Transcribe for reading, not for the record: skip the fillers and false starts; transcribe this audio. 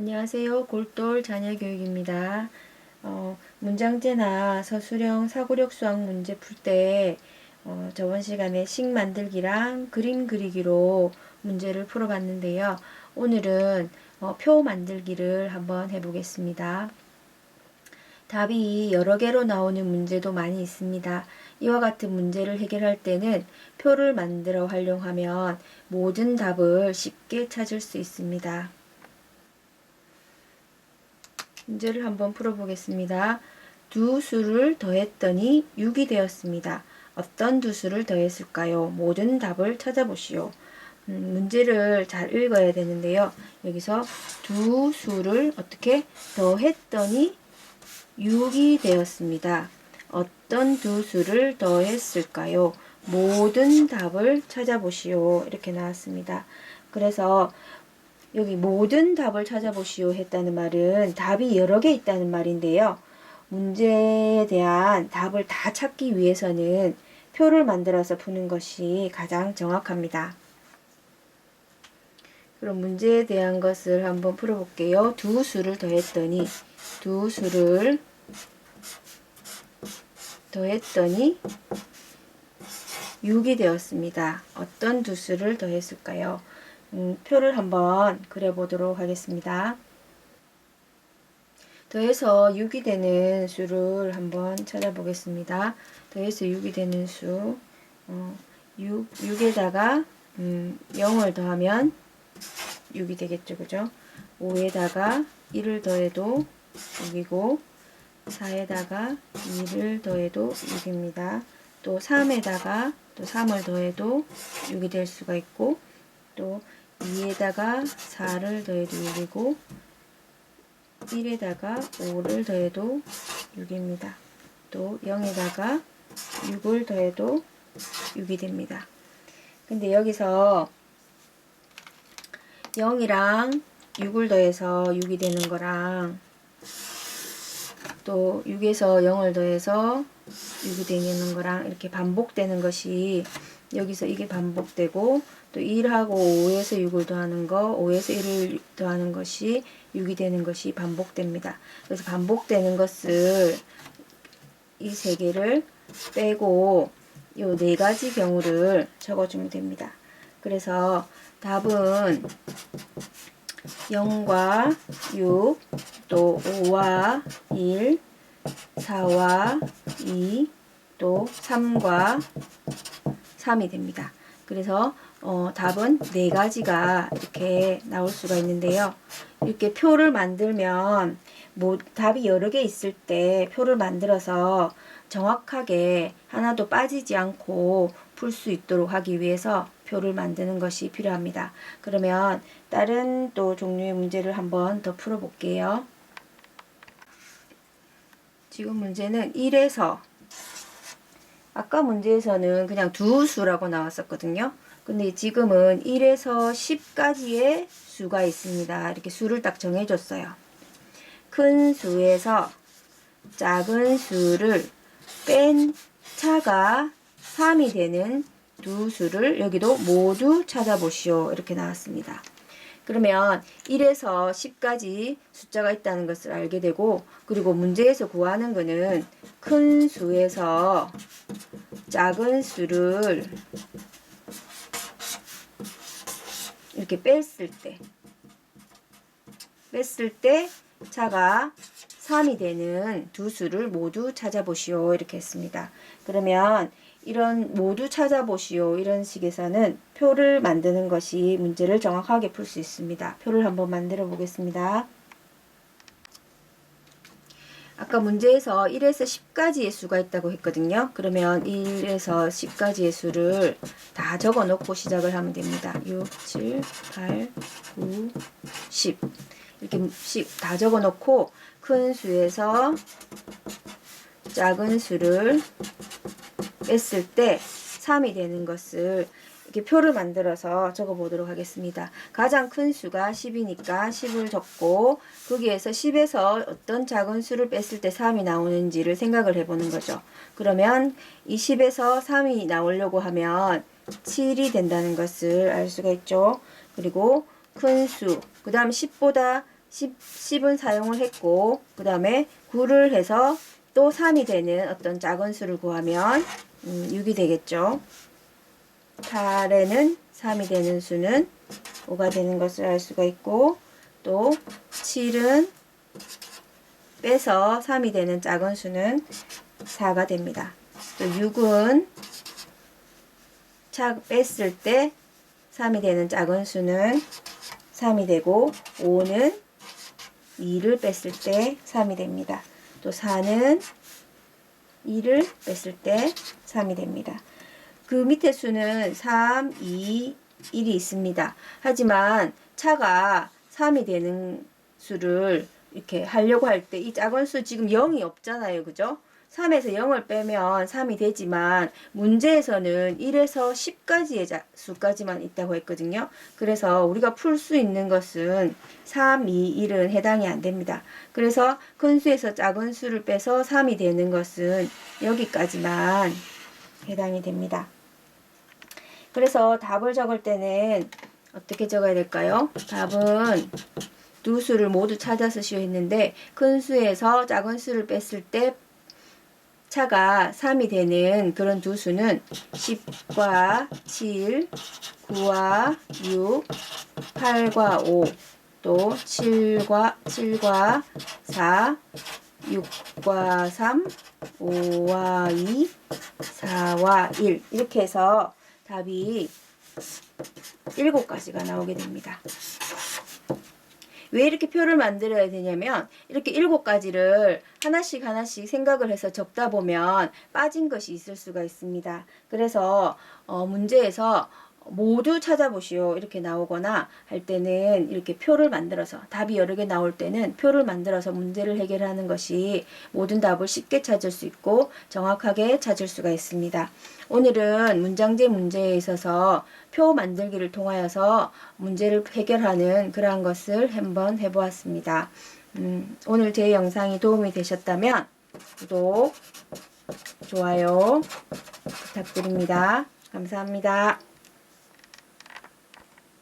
안녕하세요. 골똘 자녀교육입니다. 문장제나 서술형 사고력 수학 문제 풀 때 저번 시간에 식 만들기랑 그림 그리기로 문제를 풀어봤는데요. 오늘은 표 만들기를 한번 해보겠습니다. 답이 여러 개로 나오는 문제도 많이 있습니다. 이와 같은 문제를 해결할 때는 표를 만들어 활용하면 모든 답을 쉽게 찾을 수 있습니다. 문제를 한번 풀어보겠습니다. 두 수를 더했더니 6이 되었습니다. 어떤 두 수를 더했을까요? 모든 답을 찾아보시오. 문제를 잘 읽어야 되는데요. 여기서 두 수를 어떻게 더했더니 6이 되었습니다. 어떤 두 수를 더했을까요? 모든 답을 찾아보시오. 이렇게 나왔습니다. 그래서 여기 모든 답을 찾아보시오 했다는 말은 답이 여러 개 있다는 말인데요. 문제에 대한 답을 다 찾기 위해서는 표를 만들어서 푸는 것이 가장 정확합니다. 그럼 문제에 대한 것을 한번 풀어볼게요. 두 수를 더했더니 두 수를 더했더니 6이 되었습니다. 어떤 두 수를 더했을까요? 표를 한번 그려보도록 하겠습니다. 더해서 6이 되는 수를 한번 찾아보겠습니다. 더해서 6이 되는 수 6에다가 0을 더하면 6이 되겠죠. 그죠? 5에다가 1을 더해도 6이고 4에다가 2를 더해도 6입니다. 또 3에다가 또 3을 더해도 6이 될 수가 있고 또 2에다가 4를 더해도 6이고 1에다가 5를 더해도 6입니다. 또 0에다가 6을 더해도 6이 됩니다. 근데 여기서 0이랑 6을 더해서 6이 되는 거랑 또 6에서 0을 더해서 6이 되는 거랑 이렇게 반복되는 것이 여기서 이게 반복되고 또 1하고 5에서 6을 더하는 거 5에서 1을 더하는 것이 6이 되는 것이 반복됩니다. 그래서 반복되는 것을 이 세 개를 빼고 이 네 가지 경우를 적어주면 됩니다. 그래서 답은 0과 6, 또 5와 1, 4와 2, 또 3과 3이 됩니다. 그래서 답은 네 가지가 이렇게 나올 수가 있는데요. 이렇게 표를 만들면 답이 여러 개 있을 때 표를 만들어서 정확하게 하나도 빠지지 않고 풀 수 있도록 하기 위해서 표를 만드는 것이 필요합니다. 그러면 다른 또 종류의 문제를 한번 더 풀어볼게요. 지금 문제는 1에서 아까 문제에서는 그냥 두 수라고 나왔었거든요. 근데 지금은 1에서 10까지의 수가 있습니다. 이렇게 수를 딱 정해줬어요. 큰 수에서 작은 수를 뺀 차가 3이 되는 두 수를 여기도 모두 찾아보시오. 이렇게 나왔습니다. 그러면 1에서 10까지 숫자가 있다는 것을 알게 되고 그리고 문제에서 구하는 것은 큰 수에서 작은 수를 이렇게 뺐을 때 차가 3이 되는 두 수를 모두 찾아보시오. 이렇게 했습니다. 그러면 이런 모두 찾아보시오 이런 식에서는 표를 만드는 것이 문제를 정확하게 풀 수 있습니다. 표를 한번 만들어 보겠습니다. 아까 문제에서 1에서 10까지의 수가 있다고 했거든요. 그러면 1에서 10까지의 수를 다 적어 놓고 시작을 하면 됩니다. 6, 7, 8, 9, 10 이렇게 10 다 적어 놓고 큰 수에서 작은 수를 뺐을 때 3이 되는 것을 이렇게 표를 만들어서 적어 보도록 하겠습니다. 가장 큰 수가 10이니까 10을 적고 거기에서 10에서 어떤 작은 수를 뺐을 때 3이 나오는지를 생각을 해보는 거죠. 그러면 이 10에서 3이 나오려고 하면 7이 된다는 것을 알 수가 있죠. 그리고 큰 수, 그 다음 10보다 10은 사용을 했고 그 다음에 9를 해서 또 3이 되는 어떤 작은 수를 구하면 6이 되겠죠. 8에는 3이 되는 수는 5가 되는 것을 알 수가 있고 또 7은 빼서 3이 되는 작은 수는 4가 됩니다. 또 6은 뺐을 때 3이 되는 작은 수는 3이 되고 5는 2를 뺐을 때 3이 됩니다. 또 4는 2를 뺐을 때 3이 됩니다. 그 밑에 수는 3, 2, 1이 있습니다. 하지만 차가 3이 되는 수를 이렇게 하려고 할 때 이 작은 수 지금 0이 없잖아요. 그죠? 3에서 0을 빼면 3이 되지만 문제에서는 1에서 10까지의 수까지만 있다고 했거든요. 그래서 우리가 풀 수 있는 것은 3, 2, 1은 해당이 안 됩니다. 그래서 큰 수에서 작은 수를 빼서 3이 되는 것은 여기까지만 해당이 됩니다. 그래서 답을 적을 때는 어떻게 적어야 될까요? 답은 두 수를 모두 찾아서 시했는데 큰 수에서 작은 수를 뺐을 때 차가 3이 되는 그런 두 수는 10과 7, 9와 6, 8과 5, 또 7과 4, 6과 3, 5와 2, 4와 1 이렇게 해서 답이 7가지가 나오게 됩니다. 왜 이렇게 표를 만들어야 되냐면 이렇게 7가지를 하나씩 생각을 해서 적다 보면 빠진 것이 있을 수가 있습니다. 그래서 문제에서 모두 찾아보시오 이렇게 나오거나 할 때는 이렇게 표를 만들어서 답이 여러 개 나올 때는 표를 만들어서 문제를 해결하는 것이 모든 답을 쉽게 찾을 수 있고 정확하게 찾을 수가 있습니다. 오늘은 문장제 문제에 있어서 표 만들기를 통하여서 문제를 해결하는 그러한 것을 한번 해보았습니다. 오늘 제 영상이 도움이 되셨다면 구독, 좋아요 부탁드립니다. 감사합니다.